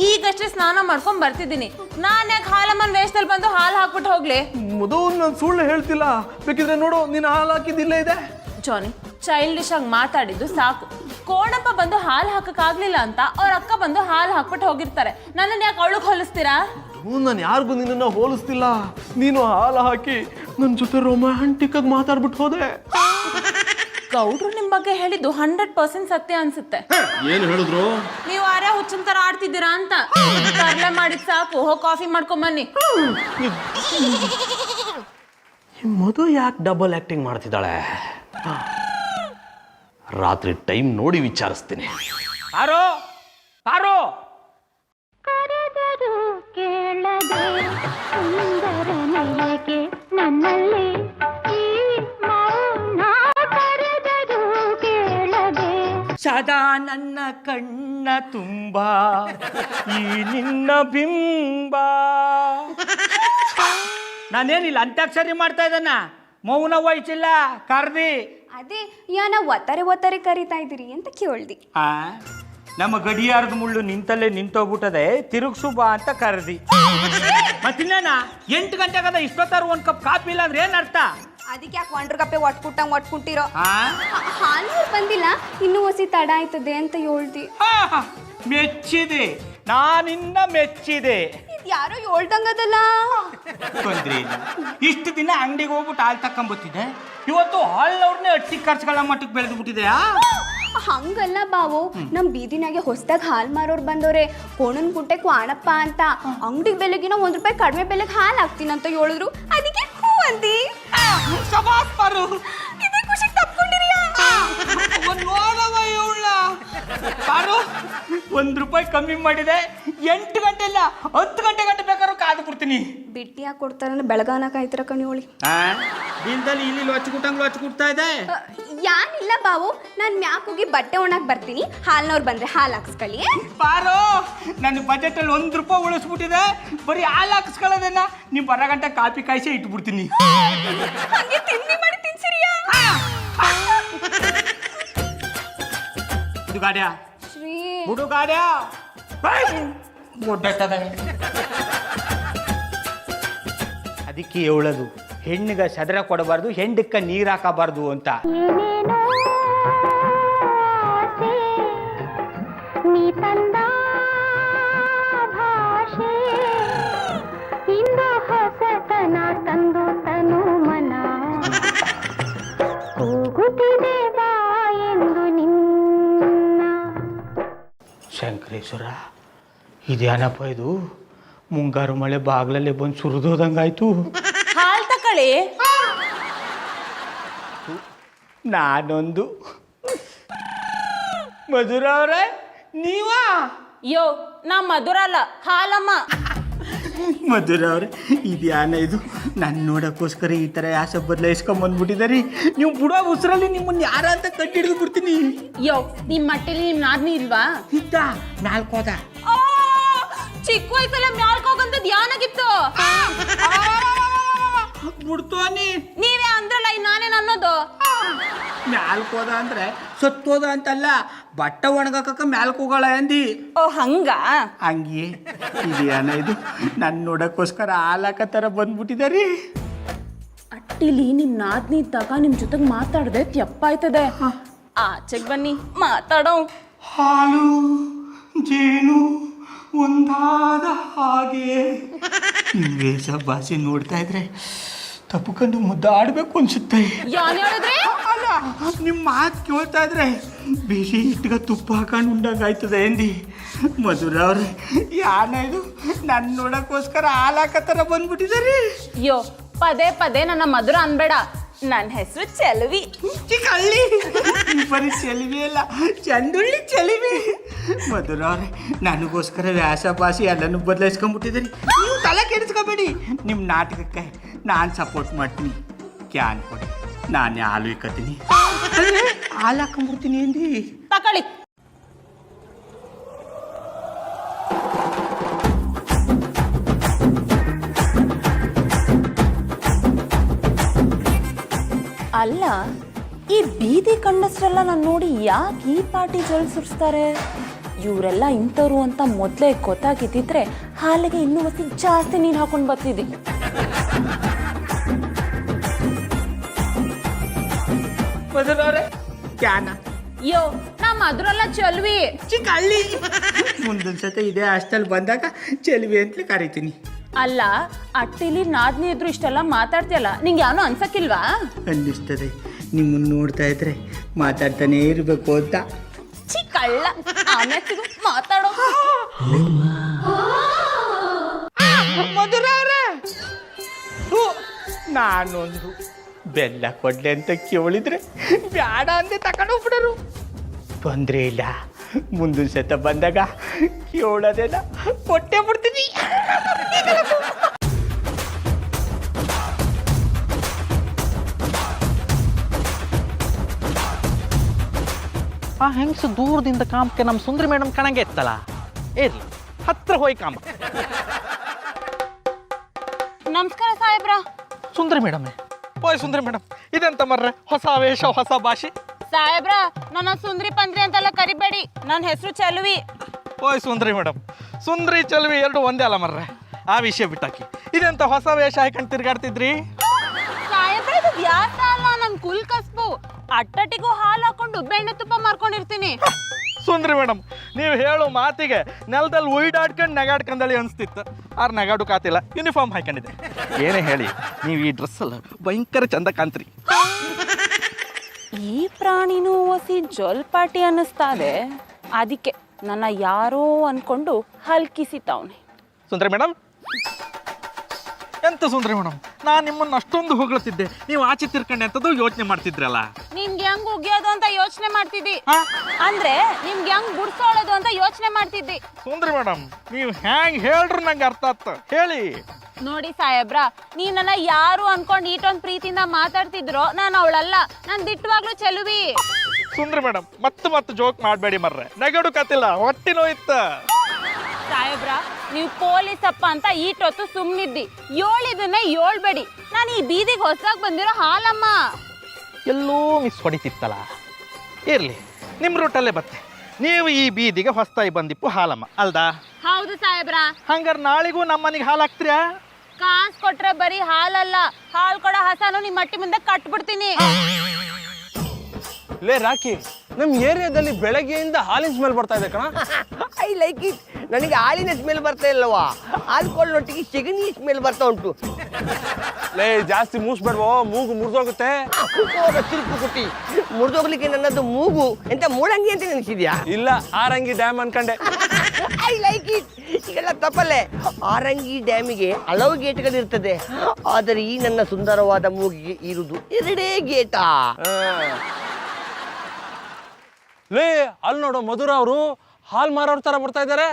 ಈಗಷ್ಟೇ ಸ್ನಾನ ಮಾಡ್ಕೊಂಡ್ ಬರ್ತಿದ್ದೀನಿ. ನಾನ್ ಯಾಕೆ ಹಾಲಮ್ಮನ್ ವೇಷದಲ್ಲಿ ಬಂದು ಹಾಲು ಹಾಕ್ಬಿಟ್ಟು ಹೋಗ್ಲಿ? ಮಧು, ನಾನು ಸುಳ್ಳು ಹೇಳ್ತಿಲ್ಲ. ಬೇಕಿದ್ರೆ ನೋಡು, ನೀನು ಹಾಲು ಹಾಕಿದ್ದಿಲ್ಲೇ ಇದೆ. ಜಾನಿ, ಚೈಲ್ಡಿಶ್ ಆಗಿ ಮಾತಾಡಿದ್ದು ಸಾಕು. ಕೋಣಪ್ಪ ಬಂದು ಹಾಲು ಹಾಕಕ್ಕಾಗ್ಲಿಲ್ಲ ಅಂತ ಅವ್ರ ಅಕ್ಕ ಬಂದು ಹಾಲು ಹಾಕ್ಬಿಟ್ಟು ಹೋಗಿರ್ತಾರೆ. ನನ್ನನ್ನು ಯಾಕೆ ಅವಳಿಗೆ ಹೋಲಿಸ್ತೀರಾ? ನಾನು ಯಾರಿಗೂ ನಿನ್ನನ್ನ ಹೋಲಿಸ್ತಿಲ್ಲ. ನೀನು ಹಾಲು ಹಾಕಿ ನನ್ನ ಜೊತೆ ರೊಮ್ಯಾಂಟಿಕ್ ಆಗಿ ಮಾತಾಡ್ಬಿಟ್ಟು ಹೋದೆ. ಗೌಡ್ರು ನಿಮ್ ಬಗ್ಗೆ ಹೇಳಿದ್ದು 100% ಸತ್ಯ ಅನ್ಸುತ್ತೆ. ಏನು ಹೇಳಿದ್ರು? ನೀವು ಆರೇ ಹುಚ್ಚಿನ ತರ ಆಡ್ತಿದ್ದೀರಾ ಅಂತ. ತರ್ಲೆ ಮಾಡಿದ್ ಸಾಕು, ಹೋಗಿ ಕಾಫಿ ಮಾಡ್ಕೊಂಡ್ ಬನ್ನಿ. ಈ ಮಧು ಯಾಕೆ ಡಬಲ್ ಆಕ್ಟಿಂಗ್ ಮಾಡ್ತಿದ್ದಾಳೆ? ರಾತ್ರಿ ಟೈಮ್ ನೋಡಿ ವಿಚಾರಿಸ್ತೀನಿ. ಪಾರು, ಪಾರು, ಕರೆದರು ಕೇಳದೆ ಸುಂದರ ನೆಲೆಗೆ ನನ್ನಲ್ಲಿ ಈ ಮೌನ ಕರೆದರು ಕೇಳದೆ ಸದಾ ನನ್ನ ಕಣ್ಣ ತುಂಬ ಈ ನಿನ್ನ ಬಿಂಬ. ನಾನೇನಿಲ್ಲ ಅಂತ್ಯಾಕ್ಷರಿ ಮಾಡ್ತಾ ಇದ್ದಾನ, ಮೌನ ವಹಿಸಿಲ್ಲ, ಕರ್ದಿ. ಅದೇ ಯಾನ ಒತ್ತಾರೆ ಕರಿತಾ ಇದ್ದೀರಿ ಅಂತ ಕೇಳ್ದಿ. ನಮ್ಮ ಗಡಿಯಾರದ ಮುಳ್ಳು ನಿಂತಲ್ಲೇ ನಿಂತೋಗ್ಬಿಟ್ಟದೆ, ತಿರುಗ್ಸು ಬಾ ಅಂತ ಕರ್ದಿ. ಮತ್ತಿನ್ನೇನ 8 ಗಂಟೆಗದ ಇಷ್ಟೊತ್ತಾರು ಒಂದ್ ಕಪ್ ಕಾಫಿ ಇಲ್ಲ ಅಂದ್ರೆ ಏನ್ ಅರ್ಥ? ಅದಕ್ಕೆ ಯಾಕೆ ಒಂಡ್ರ ಕಪ್ಪೆ ಒಟ್ಕುಟ್ಟಿರೋ ಆ? ಹಾಲು ಬಂದಿಲ್ಲ, ಇನ್ನೂ ಹೊಸಿ ತಡ ಆಯ್ತದೆ ಅಂತ ಹೇಳ್ದಿ. ಮೆಚ್ಚಿದೆ, ನಾನಿನ್ನ ಮೆಚ್ಚಿದೆ. ಇದು ಯಾರೋ ಹೇಳ್ದಂಗದಲ್ಲ. ತೊಂದ್ರೆ ಇಲ್ಲ. ಇಷ್ಟು ದಿನ ಅಂಗಡಿಗೆ ಹೋಗ್ಬಿಟ್ಟು ಹಾಲು ತಕೊಂಬತ್ತಿದ್ದೆ, ಇವತ್ತು ಹಾಲ್ನವ್ರನ್ನೇ ಅಟ್ಟಿ ಖರ್ಚುಗಳ ಮಟ್ಟಕ್ಕೆ ಬೆಳೆದು ಬಿಟ್ಟಿದೆಯಾ? ಹಂಗಲ್ಲ ಬಾವು, ನಮ್ ಬೀದಿನಾಗೆ ಹೊಸದಾಗ ಹಾಲ್ ಮಾರೋರ್ ಬಂದವ್ರೆ. ಕೋಣನ್ ಕುಂಟೆ ಕ್ವಾಣಪ್ಪ ಅಂತ ಅಂಗಡಿ ಬೆಲೆಗಿನ ₹1 ಕಡಿಮೆ ಬೆಲೆಗೆ ಹಾಲು ಹಾಕ್ತೀನಿ ಅಂತ ಹೇಳಿದ್ರು. ಅದಕ್ಕೆ ಹೂ ಅಂದಿ. ಸಬಾಸ್ ಪಾರು, ಇದೇ ಖುಷಿಗೆ ತಪ್ಕೊಂಡಿರಿಯಾ? ಪಾರು, ₹1 ಕಮ್ಮಿ ಮಾಡಿದೆ. 8 ಗಂಟೆ ಇಲ್ಲ, 10 ಗಂಟೆ ಬೇಕಾದ್ರೂ ಕಾದು ಬಿಡ್ತೀನಿ. ಬಿಟ್ಟಿ ಯಾಕೆ ಕೊಡ್ತಾರ? ಬೆಳಗಾನ ಕಾಯ್ತಿರ ಕಣಿಯೋಳಿ. ದಿನದಲ್ಲಿ ಇಲ್ಲಿ ಲೊಚ್ಚಿಕೊಡ್ತಾ ಇದೆ. ಯಾನಿಲ್ಲ ಬಾವು, ನಾನ್ ಮ್ಯಾಕ್ ಹೋಗಿ ಬಟ್ಟೆ ಒಣಕ್ ಬರ್ತೀನಿ. ಹಾಲ್ನವ್ರು ಬಂದ್ರೆ ಹಾಲು ಹಾಕ್ಸ್ಕೊಳ್ಳಿ. ಪಾರು, ನನ್ನ ಬಜೆಟ್ ಅಲ್ಲಿ ₹1 ಉಳಿಸ್ಬಿಟ್ಟಿದೆ. ಬರೀ ಹಾಲು ಹಾಕಿಸ್ಕೊಳ್ಳೋದೇನ, ನೀವು ಬರೋ ಗಂಟೆ ಕಾಫಿ ಕಾಯಿಸಿ ಇಟ್ಬಿಡ್ತೀನಿ. ಹಂಗೆ ತಿಂಡಿ ಮಾಡಿ ತಿನ್ಸಿರಿಯಾ? ಇದು ಗಾಡ್ಯಾ ಶ್ರೀ ಬಿಡು, ಗಾಡ್ಯಾ ಅದಕ್ಕೆ ಹೇಳೋದು, ಹೆಣ್ಣಿಗೆ ಸದರ ಕೊಡಬಾರ್ದು, ಹೆಂಡಕ್ಕ ನೀರು ಹಾಕಬಾರ್ದು ಅಂತ. ಏನೇನೋ ಆಸೆ ನೀ ತಂದ ಭಾಷೆ ಇಂದು ಹೊಸತನ ತಂದು ತನು ಮನ ಕೂಗುತ್ತಿದೆ ಬಾ ಎಂದು ನಿನ್ನ. ಶಂಕರೇಶ್ವರ, ಇದ್ಯಾನಪ್ಪ ಇದು? ಮುಂಗಾರು ಮಳೆ ಬಾಗ್ಲಲ್ಲೇ ಬಂದು ಸುರಿದೋದಂಗಾಯ್ತು. ಹಾಲ್ ತಕೊಳ್ಳಿ. ನಾನೊಂದು ಮಧುರ ಅವ್ರೆ, ನೀವಾ? ಯೋ, ನಾ ಮಧುರ ಅಲ್ಲ, ಹಾಲಮ್ಮ. ಮಧುರ ಅವ್ರೆ, ಇದ್ಯಾನ ಇದು? ನಾನು ನೋಡೋಕ್ಕೋಸ್ಕರ ಈ ಥರ ಯಾಸ ಬದಲಾಯಿಸ್ಕೊಂಬಂದ್ಬಿಟ್ಟಿದ್ದಾರೆ. ನೀವು ಬುಡೋ ಉಸಿರಲ್ಲಿ ನಿಮ್ಮನ್ನು ಯಾರ ಅಂತ ಕಟ್ಟಿಡಿದು ಬಿಡ್ತೀನಿ. ಯೋ, ನಿಮ್ ಮಟ್ಟಿಲಿ ನಿಮ್ ನಾದ್ನಿ ಇಲ್ವಾ? ಇದ್ದ ನಾಲ್ಕೋದ ಚಿಕ್ಕ ವಯಸ್ಸಲ್ಲ ಮ್ಯಾಲ್ಕೋಗಂತದ್ ಯಾನಾಗಿತ್ತು? ಬಿಡ್ತೋನಿ. ನೀವೇ ಅಂದ್ರಲ್ಲ, ನಾನೇನ್ ಅನ್ನೋದು? ಮ್ಯಾಲ್ಕೋದ ಅಂದ್ರೆ ಸತ್ತೋದ ಅಂತಲ್ಲ, ಬಟ್ಟ ಒಣಗಾಕ ಮ್ಯಾಲ್ಕೋಗಳ ಅಂದಿ. ಓ ಹಂಗ? ಹಂಗೆ ಇದ್ಯಾನ ಇದು? ನನ್ನ ನೋಡೋಕ್ಕೋಸ್ಕರ ಹಾಲಾಕ ಥರ ಬಂದ್ಬಿಟ್ಟಿದಾರಿ. ಅಟ್ಟಿಲಿ ನಿಮ್ ನಾದ್ನಿ ಇದ್ದಾಗ ನಿಮ್ ಜೊತೆಗೆ ಮಾತಾಡದೆ ತಪ್ಪಾಯ್ತದೆ. ಆಚೆಗ್ ಬನ್ನಿ, ಮಾತಾಡೋ. ಹಾಲು ಜೇನು ಒಂದಾದ ಹಾಗೆ ನಿಮ್ಮ ವೇಷ ಭಾಷೆ ನೋಡ್ತಾ ಇದ್ರೆ ತಪ್ಪಕೊಂಡು ಮುದ್ದಾಡಬೇಕು ಅನ್ಸುತ್ತೆ. ಯಾನ್ ಹೇಳಿದ್ರಿ? ಅಲ್ಲ, ನಿಮ್ಮ ಮಾತು ಕೇಳ್ತಾ ಇದ್ರೆ ಬಿಸಿ ಇಟ್ಟಿಗೆ ತುಪ್ಪ ಹಾಕೊಂಡು ಉಂಡಂಗಾಯ್ತದೆ ಎಂದಿ. ಮಧುರ ಅವ್ರೆ, ಯಾನ ಇದು? ನನ್ನ ನೋಡೋಕ್ಕೋಸ್ಕರ ಹಾಲಾಕತ್ತರ ಬಂದ್ಬಿಟ್ಟಿದ್ದಾರೆ. ಯೋ, ಪದೇ ಪದೇ ನನ್ನ ಮಧುರ ಅನ್ಬೇಡ. ನನ್ನ ಹೆಸರು ಚೆಲುವಿ. ಚಿಕ್ಕಳ್ಳಿ, ಬರೀ ಚೆಲುವಿ ಅಲ್ಲ, ಚಂದುಳ್ಳಿ ಚೆಲುವಿ. ಮಧುರ ಅವ್ರೆ, ನನಗೋಸ್ಕರ ವ್ಯಾಸ ಭಾಷೆ ಎಲ್ಲನೂ ಬದಲಾಯಿಸ್ಕೊಂಡ್ಬಿಟ್ಟಿದ್ದೀರಿ. ನೀವು ತಲೆ ಕೆಡಿಸ್ಕೋಬೇಡಿ. ನಿಮ್ಮ ನಾಟಕಕ್ಕೆ ನಾನು ಸಪೋರ್ಟ್ ಮಾಡ್ತೀನಿ. ಕ್ಯಾನ್ ಕೊಡಿ, ನಾನೇ ಹಾಲು ಇಕ್ಕತ್ತೀನಿ. ಹಾಲು ಹಾಕೊಂಡ್ಬಿಡ್ತೀನಿ ಎಂದಿ. ತಕೊಳ್ಳಿ. ಅಲ್ಲ, ಈ ಬೀದಿ ಕಂಡಸ್ರೆಲ್ಲ ನಾನು ನೋಡಿ ಯಾಕೆ ಈ ಪಾರ್ಟಿ ಜಲ್ ಸುರಿಸ್ತಾರೆ? ಇವರೆಲ್ಲ ಇಂಥವ್ರು ಅಂತ ಮೊದಲೇ ಗೊತ್ತಾಗಿದ್ದಿದ್ರೆ ಹಾಲಿಗೆ ಇನ್ನೂ ಹೊಸಿ ಜಾಸ್ತಿ ನೀರು ಹಾಕೊಂಡು ಬರ್ತಿದ್ದಿ. ಮಧುರವ್ರೆ ಕ್ಯಾನ ಯೋ ನಮ್ಮ ಅದ್ರಲ್ಲ ಚಲ್ವಿ ಚಿಕ್ಕಳ್ಳಿ ಮುಂದೊಂದು ಸತ ಇದೇ ಹಾಸ್ಟೆಲ್ ಬಂದಾಗ ಚೆಲ್ವಿ ಅಂತಲೇ ಕರಿತೀನಿ. ಅಲ್ಲ ಅಟ್ಟಿಲಿ ನಾದ್ನಿ ಇದ್ರು ಇಷ್ಟೆಲ್ಲ ಮಾತಾಡ್ತಿಯಲ್ಲ ನಿಂಗೆ ಯಾವನು ಅನ್ಸಕ್ಕಿಲ್ವಾ? ಅನ್ನಿಸ್ತದೆ ನಿಮ್ಮನ್ನು ನೋಡ್ತಾ ಇದ್ರೆ ಮಾತಾಡ್ತಾನೆ ಇರಬೇಕು ಅಂತ. ಕಳ್ಳ ಆಮ್ಯಾಗ ಮಾತಾಡೋ. ಮಧುರವ್ರೆ ನಾನೊಂದು ಬೆಲ್ಲ ಕೊಡ್ಲೆ ಅಂತ ಕೇಳಿದ್ರೆ ಬ್ಯಾಡ ಅಂದೆ ತಗೊಂಡೋಗ್ಬಿಡರು. ತೊಂದರೆ ಇಲ್ಲ, ಮುಂದಿನ ಸತ ಬಂದಾಗ ಕೇಳೋದೇನ ಕೊಟ್ಟೆ ಬಿಡ್ತೀನಿ. ಆ ಹೆಂಗಸು ದೂರದಿಂದ ಕಾಮಕ್ಕೆ ನಮ್ಮ ಸುಂದರಿ ಮೇಡಮ್ ಕಣಂಗೆ ಇತ್ತಲ್ಲ, ಇರ್ಲಿ ಹತ್ರ ಹೋಯ್ ಕಾಮ. ನಮಸ್ಕಾರ ಸಾಹೇಬ್ರ. ಸುಂದರಿ ಮೇಡಮ್ ಓಯ್ ಸುಂದರಿ ಮೇಡಮ್, ಇದೆಂತ ಮರ್ರೆ ಹೊಸ ವೇಷ ಹೊಸ ಭಾಷೆ. ಸಾಹೇಬ್ರ ನನ್ನ ಸುಂದ್ರಿ ಪಂದ್ರಿ ಅಂತೆಲ್ಲ ಕರಿಬೇಡಿ, ನನ್ನ ಹೆಸರು ಚೆಲುವಿ. ಓಯ್ ಸುಂದರಿ ಮೇಡಮ್, ಸುಂದರಿ ಚೆಲುವಿ ಎರಡು ಒಂದೇ ಅಲ್ಲ ಮರ್ರೆ. ಆ ವಿಷಯ ಬಿಟ್ಟಾಕಿ ಇದೆಂತ ಹೊಸ ವೇಷ ಹಾಕೊಂಡು ತಿರ್ಗಾಡ್ತಿದ್ರಿ? ಸಾಹೇಬ್ರ ಇದು ವ್ಯಾಸ ಅಲ್ಲ, ನನ್ ಕುಲ್ ಕಸ್ಬು. ಅಟ್ಟಟಿಗೂ ಹಾಲು ಹಾಕೊಂಡು ಬೆಣ್ಣೆ ತುಪ್ಪ ಮಾರ್ಕೊಂಡಿರ್ತೀನಿ. ಸುಂದರಿ ಮೇಡಮ್, ನೀವು ಹೇಳೋ ಮಾತಿಗೆ ನೆಲದಲ್ಲಿ ಉಯ್ಡಾಡ್ಕೊಂಡು ನೆಗಾಡ್ಕೊಂಡಳಿ ಅನಿಸ್ತಿತ್ತು. ಆರು ನೆಗಾಡು ಕಾತಿಲ್ಲ, ಯೂನಿಫಾರ್ಮ್ ಹಾಕೊಂಡಿದ್ದೆ. ಏನೇ ಹೇಳಿ ನೀವು ಈ ಡ್ರೆಸ್ಸಲ್ಲ ಭಯಂಕರ ಚಂದ ಕಾಣ್ತೀರಿ. ಈ ಪ್ರಾಣಿನೂ ಹೊಸಿ ಜೋಲ್ಪಾಟಿ ಅನ್ನಿಸ್ತಾದೆ, ಅದಕ್ಕೆ ನನ್ನ ಯಾರೋ ಅನ್ಕೊಂಡು ಹಲ್ಕಿಸಿತಾವ್ನೆ. ಸುಂದರಿ ಮೇಡಮ್, ಎಂತ ಸುಂದರಿ ಮೇಡಮ್, ನಾನು ನಿಮ್ಮನ್ನು ಅಷ್ಟೊಂದು ಹೊಗಳುತ್ತಿದ್ದೆ, ನೀವು ಆಚೆ ತಿರ್ಕೊಂಡೆ ಅಂತದ್ದು ಯೋಚನೆ ಮಾಡ್ತಿದ್ರಲ್ಲ. ನಿಮ್ಗೆ ಹೆಂಗ್ ಉಗಿಯೋದು ಅಂತ ಯೋಚನೆ ಮಾಡ್ತಿದ್ದಿ, ಅಂದ್ರೆ ನಿಮ್ಗೆ ಹೆಂಗ್ ಗುಡ್ಸೋಳೋದು ಅಂತ ಯೋಚನೆ ಮಾಡ್ತಿದ್ದಿ. ಸುಂದರಿ ಮೇಡಮ್, ನೀವು ಹ್ಯಾಂಗ್ ಹೇಳ್ರು ನಂಗೆ ಅರ್ಥ ಆತ, ಹೇಳಿ. ನೋಡಿ ಸಾಹೇಬ್ರ, ನೀವ್ ನನ್ನ ಯಾರು ಅನ್ಕೊಂಡು ಈಟೊಂದ್ ಪ್ರೀತಿಯಿಂದ ಮಾತಾಡ್ತಿದ್ರು, ನಾನು ಅವಳಲ್ಲ, ನಾನು ದಿಟ್ಟವಾಗ್ಲೂ ಚೆಲುವಿ. ಸುಂದರಿ ಮೇಡಮ್, ಮತ್ತೆ ಜೋಕ್ ಮಾಡಬೇಡಿ ಮರ್ರೆ, ನೆಗಡು ಕತ್ತಿಲ್ಲ, ಹೊಟ್ಟೆ ನೋಯ್ತ. ಸಾಹೇಬ್ರ, ನೀವು ಪೊಲೀಸ್ ಅಪ್ಪ ಅಂತ ಈಟೊತ್ತು ಸುಮ್ನಿದ್ದಿ, ಏಳಿದನ್ನೇ ಏಳ್ಬೇಡಿ. ನಾನು ಈ ಬೀದಿಗೆ ಹೊಸದಾಗಿ ಬಂದಿರೋ ಹಾಲಮ್ಮ. ಎಲ್ಲೋ ಮಿಸ್ ಹೊಡಿತಿತ್ತಲ್ಲ, ಇರ್ಲಿ ನಿಮ್ಮ ರೂಟಲ್ಲೇ ಬತ್ತೆ. ನೀವು ಈ ಬೀದಿಗೆ ಹೊಸ್ತಾಗಿ ಬಂದಿಪ್ಪು ಹಾಲಮ್ಮ ಅಲ್ದಾ? ಹೌದು ಸಾಹೇಬ್ರ. ಹಂಗಾರೆ ನಾಳಿಗೂ ನಮ್ಮ ಮನೆಗೆ ಹಾಲು ಹಾಕ್ತೀರಾ? ಕಾಸು ಕೊಟ್ರೆ ಬರೀ ಹಾಲಲ್ಲ, ಹಾಲು ಕೊಡೋ ಹಸನು ನಿಮ್ಮ ಮಟ್ಟಿ ಮುಂದೆ ಕಟ್ಬಿಡ್ತೀನಿ. ಲೇ ರಾಕಿ, ನಮ್ಮ ಏರಿಯಾದಲ್ಲಿ ಬೆಳಗ್ಗೆಯಿಂದ ಹಾಲಿನ ಸ್ಮೆಲ್ ಬರ್ತಾ ಇದೆ ಕಣ. I like it. ನನಗೆ ಹಾಲಿನ ಸ್ಮೆಲ್ ಬರ್ತಾ ಇಲ್ಲವಾ, ಆಲ್ಕೋಲ್ನೊಟ್ಟಿಗೆ ಸೆಗಣಿ ಸ್ಮೆಲ್ ಬರ್ತಾ ಉಂಟು. ಲೇ ಜಾಸ್ತಿ ಮೂಸ್ಬೇಡ್ವೋ, ಮೂಗು ಮುರಿದೋಗುತ್ತೆ. ಚಿರುಪು ಕುಟ್ಟಿ ಮುರಿದೋಗ್ಲಿಕ್ಕೆ ನನ್ನದು ಮೂಗು ಎಂತ ಮೂಳಂಗಿ ಅಂತ ನೆನೆಸಿದ್ಯಾ? ಇಲ್ಲ, ಆರಂಗಿ ಡ್ಯಾಮ್ ಅನ್ಕಂಡೆ. I like it. ಈಗೆಲ್ಲ ತಪ್ಪಲ್ಲೇ. ಆರಂಗಿ ಡ್ಯಾಮಿಗೆ ಹಲವು ಗೇಟ್ಗಳಿರ್ತದೆ, ಆದರೆ ಈ ನನ್ನ ಸುಂದರವಾದ ಮೂಗಿಗೆ ಇರುವುದು 2 ಗೇಟಾ. ಲೇ ಅಲ್ಲಿ ನೋಡು, ಮಧುರ ಅವರು ಹಾಲ್ ಮಾರೋರ್ ತರ ಬರ್ತಾ ಇದ್ದಾರೆ.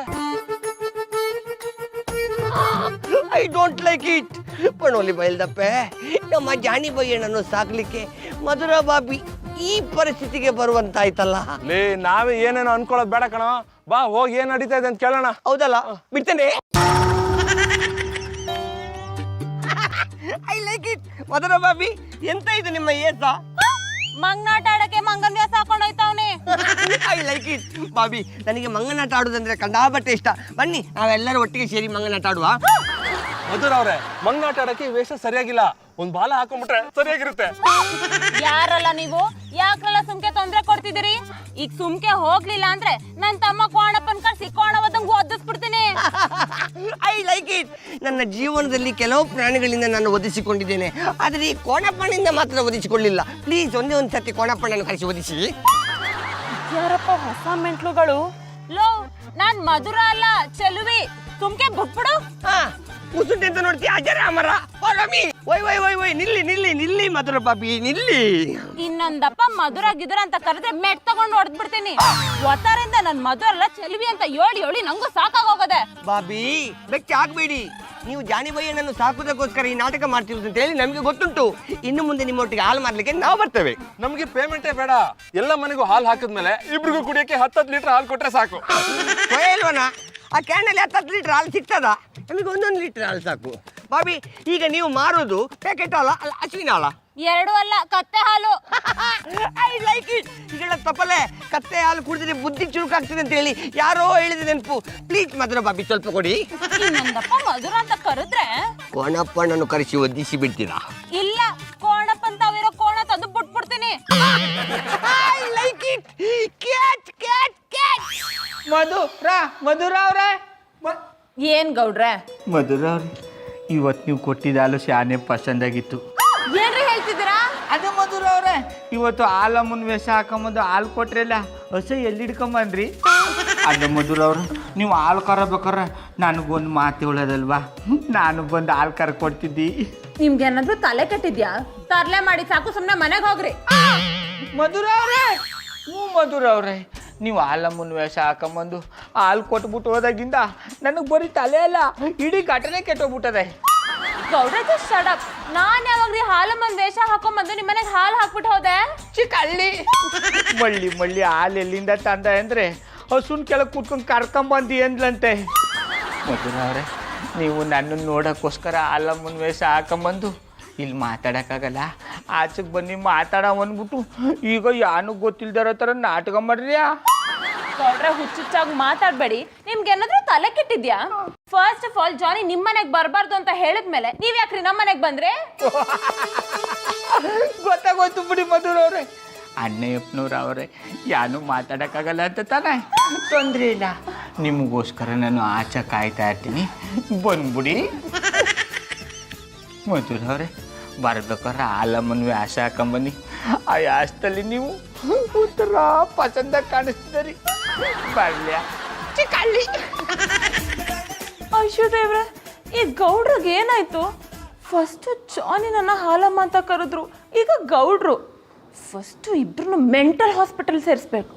I don't like it. ಪಣೋಲಿ ಬಯಲ್ದಪ್ಪೆ, ನಮ್ಮ ಜಾನಿ ಬಯ್ಯಣ್ಣನ್ನು ಸಾಕ್ಲಿಕ್ಕೆ ಮಧುರ ಬಾಬಿ ಈ ಪರಿಸ್ಥಿತಿಗೆ ಬರುವಂತಾಯ್ತಲ್ಲ. ಲೇ ನಾವೇ ಏನೇನೋ ಅನ್ಕೊಳ್ಳೋದು ಬೇಡ ಕಣ, ಬಾ ಹೋಗಿ ಏನ್ ನಡೀತಾ ಇದೆ ಅಂತ ಕೇಳೋಣ. ಹೌದಲ್ಲ, ಬಿಡ್ತೇನೆ. I like it. ಮಧುರ ಬಾಬಿ, ಎಂತ ಇದು ನಿಮ್ಮ ಏಸ? ಮಂಗನಾಟ ಆಡಕ್ಕೆ ಮಂಗನ್ ವ್ಯಾಸ ಹಾಕೊಂಡೋಯ್ತಾವ್ನೆ. I like it. ಬಾಬಿ, ನನಗೆ ಮಂಗನಾಟ ಆಡುದಂದ್ರೆ ಕಂಡಾಬಟ್ಟೆ ಇಷ್ಟ. ಬನ್ನಿ ನಾವೆಲ್ಲರೂ ಒಟ್ಟಿಗೆ ಸೇರಿ ಮಂಗನಾಟ ಆಡುವ. ಮಧುರ ಅವ್ರೆ, ಮಂಗಾಟ ಆಡಕ್ಕೆ ವೇಷ ಸರಿಯಾಗಿಲ್ಲ, ಒಂದ್ ಬಾಲ ಹಾಕೊಂಡ್ಬಿಟ್ರೆ ಸರಿಯಾಗಿರುತ್ತೆ. ಯಾರಲ್ಲ ನೀವು? ಯಾಕ್ರಲ್ಲ ಸುಮ್ಕೆ ತೊಂದ್ರೆ ಕೊಡ್ತಿದ್ದೀರಿ? ಈಗ ಸುಮ್ಕೆ ಹೋಗ್ಲಿಲ್ಲ ಅಂದ್ರೆ ನನ್ ತಮ್ಮ ಕೋಣಪ್ಪನ್ ಕರ್ಸಿ ಕೋಣವದಂಗ್ ಒದಿಸ್ಬಿಡ್ತೀನಿ. I like it. ನನ್ನ ಜೀವನದಲ್ಲಿ ಕೆಲವು ಪ್ರಾಣಿಗಳಿಂದ ನಾನು ಒದಿಸಿಕೊಂಡಿದ್ದೇನೆ, ಆದರೆ ಈ ಕೋಣಪ್ಪನಿಂದ ಮಾತ್ರ ಒದಿಸಿಕೊಳ್ಳಿಲ್ಲ. ಪ್ಲೀಸ್ ಒಂದೇ ಒಂದು ಸರ್ತಿ ಕೋಣಪ್ಪನನ್ನು ಕರೆಸಿ ಒದಿಸಿ. ಯಾರಪ್ಪ ಹೊಸ ಮೆಂಟ್ಲುಗಳು? ಲೋ, ನಾನ್ ಮಧುರ ಅಲ್ಲ, ಚೆಲುವಿ. ಸುಮ್ಕೆ ಬಿಟ್ಬಿಡು. ಕೂಸುಂಟೆ ಅಂತ ನೋಡ್ತೀಯ? ಅಜರ ಅಮರ ಓಯ್ ನಿಲ್ಲಿ ಮಧುರ ಬಾಬಿ, ನಿಲ್ಲಿ. ಇನ್ನೊಂದಪ್ಪ ಮಧುರ ಗಿದುರ ಅಂತ ಕರೆದ್ರೆ ಮೆಟ್ ತಗೊಂಡು ಹೊಡೆದ್ಬಿಡ್ತೀನಿ. ಒತ್ತಾರಿಂದ ನನ್ ಮಧುರ ಅಲ್ಲ ಚೆಲುವಿ ಅಂತ ಹೇಳಿ ನಂಗೂ ಸಾಕಾಗೋಗದೆ. ಬಾಬಿ, ಬೆಚ್ಚ ಆಗ್ಬೇಡಿ. ನೀವು ಜಾನಿ ಬಯ್ಯನನ್ನು ಸಾಕುವುದಕ್ಕೋಸ್ಕರ ಈ ನಾಟಕ ಮಾಡ್ತಿರೋದು ಅಂತ ಹೇಳಿ ನಮಗೆ ಗೊತ್ತುಂಟು. ಇನ್ನು ಮುಂದೆ ನಿಮ್ಮೊಟ್ಟಿಗೆ ಹಾಲು ಮಾರ್ಲಿಕ್ಕೆ ನಾವು ಬರ್ತೇವೆ. ನಮ್ಗೆ ಪೇಮೆಂಟೇ ಬೇಡ, ಎಲ್ಲ ಮನೆಗೂ ಹಾಲು ಹಾಕಿದ್ಮೇಲೆ ಇಬ್ರಿಗೂ ಕುಡಿಯಕ್ಕೆ 10 ಲೀಟರ್ ಹಾಲು ಕೊಟ್ರೆ ಸಾಕು. ಇಲ್ವನ? ಆ ಕ್ಯಾನಲ್ಲಿ 10 ಲೀಟರ್ ಹಾಲು ಸಿಗ್ತದ? ನಮಗೆ 1 ಲೀಟರ್ ಹಾಲು ಸಾಕು. ಬಾಬಿ, ಈಗ ನೀವು ಮಾರೋದು ಪ್ಯಾಕೆಟ್ ಹಾಲ ಅಲ್ಲ ಹಸುವಿನ ಹಾಲ? ಎರಡು ಅಲ್ಲ ಕತ್ತೆ ಹಾಲು. I like it. ಈಗ ತಪ್ಪಲೆ ಕತ್ತೆ ಹಾಲು ಕುಡಿದ್ರೆ ಬುದ್ಧಿ ಚುರುಕಾಗ್ತದೆ ಅಂತ ಹೇಳಿ ಯಾರೋ ಹೇಳಿದ ನೆನಪು. ಪ್ಲೀಸ್ ಮಧುರ ಬಾಬಿ ಸ್ವಲ್ಪ ಕೊಡಿ. ಇನ್ನೊಂದಪ್ಪ ಮಧುರ ಅಂತ ಕರೆದ್ರೆ ಕೋಣಪ್ಪಣ್ಣನ್ನು ಕರೆಸಿ ಒದ್ದಿಸಿ ಬಿಡ್ತೀರಾ? ಇಲ್ಲ, ಕೋಣಪ್ಪ ಅಂತ ಅವಿರೋ ಕೋಣ ತಂದು ಬಿಟ್ಬಿಡ್ತೀನಿ. I like it. Catch catch catch. Madhura ಅವ್ರೆ ಏನ್ ಗೌಡ್ರೆ? ಮಧುರ ಅವ್ರೆ, ಇವತ್ತು ನೀವು ಕೊಟ್ಟಿದ್ದ ಹಾಲು ಶಾನೆ ಪಸಂದಾಗಿತ್ತು. ಏನ್ರಿ ಹೇಳ್ತಿದ್ದೀರಾ? ಅದು ಮಧುರ ಅವ್ರೆ, ಇವತ್ತು ಹಾಲಮ್ಮನ ವೇಷ ಹಾಕೊಂಬಂದು ಹಾಲು ಕೊಟ್ರಲ್ಲ, ಹೊಸ ಎಲ್ಲಿ ಹಿಡ್ಕೊಂಬಂದ್ರಿ? ಅದು ಮಧುರ ಅವ್ರು, ನೀವು ಹಾಲು ಕರಬೇಕಾರೆ ನನಗೊಂದು ಮಾತು ಹೇಳೋದಲ್ವಾ, ನಾನು ಬಂದು ಹಾಲು ಕರ ಕೊಡ್ತಿದ್ದಿ. ನಿಮ್ಗೆ ಏನಾದ್ರು ತಲೆ ಕೆಟ್ಟಿದ್ಯಾ? ತರ್ಲೆ ಮಾಡಿ ಸಾಕು, ಸುಮ್ಮನೆ ಮನೆಗೆ ಹೋಗ್ರಿ. ಮಧುರ ಅವ್ರೆ, ಮಧುರ ಅವ್ರೆ, ನೀವು ಹಾಲಮ್ಮನ ವೇಷ ಹಾಕೊಂಬಂದು ಹಾಲು ಕೊಟ್ಬಿಟ್ಟು ಹೋದಾಗಿಂದ ನನಗೆ ಬರೀ ತಲೆ ಅಲ್ಲ, ಇಡೀ ಘಟನೆ ಕೆಟ್ಟೋಗ್ಬಿಟ್ಟದೆ. ಗೌಡ್ರೆ ಜಸ್ಟ್ ಶಟ್ ಅಪ್. ನಾನ್ ಯಾವಾಗ್ರಿ ಹಾಲಮ್ಮನ್ ವೇಷ ಹಾಕೊಂಡ್ಬಂದು ನಿಮ್ಮ ಮನೆಗೆ ಹಾಲು ಹಾಕ್ಬಿಟ್ಟು ಹೋದೆ? ಚಿಕ್ಕಳ್ಳಿ ಮಳ್ಳಿ ಹಾಲು ಎಲ್ಲಿಂದ ತಂದ ಅಂದ್ರೆ ಹಸುನ್ ಕೆಳಗೆ ಕೂತ್ಕೊಂಡು ಕರ್ಕೊಂಬಂದಿ ಅಂದ್ಲಂತೆ. ಮಧುರ ಅವ್ರೆ, ನೀವು ನನ್ನನ್ನು ನೋಡೋಕ್ಕೋಸ್ಕರ ಹಾಲಮ್ಮನ ವೇಷ ಹಾಕೊಂಬಂದು ಇಲ್ಲಿ ಮಾತಾಡೋಕ್ಕಾಗಲ್ಲ, ಆಚೆಗೆ ಬನ್ನಿ ಮಾತಾಡ ಅಂದ್ಬಿಟ್ಟು ಈಗ ಯಾನು ಗೊತ್ತಿಲ್ದಿರೋ ಥರ ನಾಟಕ ಮಾಡ್ರಿಯಾ? ಗೌಡ್ರೆ ಹುಚ್ಚುಚ್ಚಾಗಿ ಮಾತಾಡ್ಬೇಡಿ. ನಿಮ್ಗೆ ಏನಾದ್ರೂ ತಲೆ ಕೆಟ್ಟಿದ್ಯಾ? ಫಸ್ಟ್ ಆಫ್ ಆಲ್ ಜಾನಿ ನಿಮ್ ಮನೆಗ್ ಬರ್ಬಾರ್ದು ಅಂತ ಹೇಳಿದ್ಮೇಲೆ ನೀವ್ ಯಾಕ್ರಿ ನಮ್ಮ ಮನೆಗ್ ಬಂದ್ರೆ? ಗೊತ್ತಾಗೋಯ್ತು ಬಿಡಿ ಮಧುರ ಅವ್ರೆ, ಅಣ್ಣಯ್ಯಪ್ಪನವ್ರು ಅವರೇ ಯಾನು ಮಾತಾಡೋಕ್ಕಾಗಲ್ಲ ಅಂತ ತಾನೇ, ತೊಂದರೆ ಇಲ್ಲ, ನಿಮಗೋಸ್ಕರ ನಾನು ಆಚೆ ಕಾಯ್ತಾ ಇರ್ತೀನಿ, ಬಂದ್ಬಿಡಿ. ಮಧುರ ಅವರೇ, ಬರ್ಬೇಕಾದ್ರೆ ಹಾಲಮ್ಮನ ವ್ಯಾಸ ಹಾಕೊಂಬನ್ನಿ, ಆ ವ್ಯಾಸದಲ್ಲಿ ನೀವು ಒಂಥರ ಪಸಂದ ಕಾಣಿಸ್ತೀರಿ. ಬರ್ಲ್ಯಾ ಚಿಕ್ಕಳ್ಳಿ. ಅಯ್ಯೋ ದೇವ್ರೆ, ಈ ಗೌಡ್ರಿಗೆ ಏನಾಯ್ತು? ಫಸ್ಟ್ ಜಾನಿ ನನ್ನ ಹಾಲಮ್ಮ ಅಂತ ಕರೆದ್ರು, ಈಗ ಗೌಡ್ರು. ಫಸ್ಟ್ ಇಬ್ರು ಮೆಂಟಲ್ ಹಾಸ್ಪಿಟಲ್ ಸೇರಿಸ್ಬೇಕು.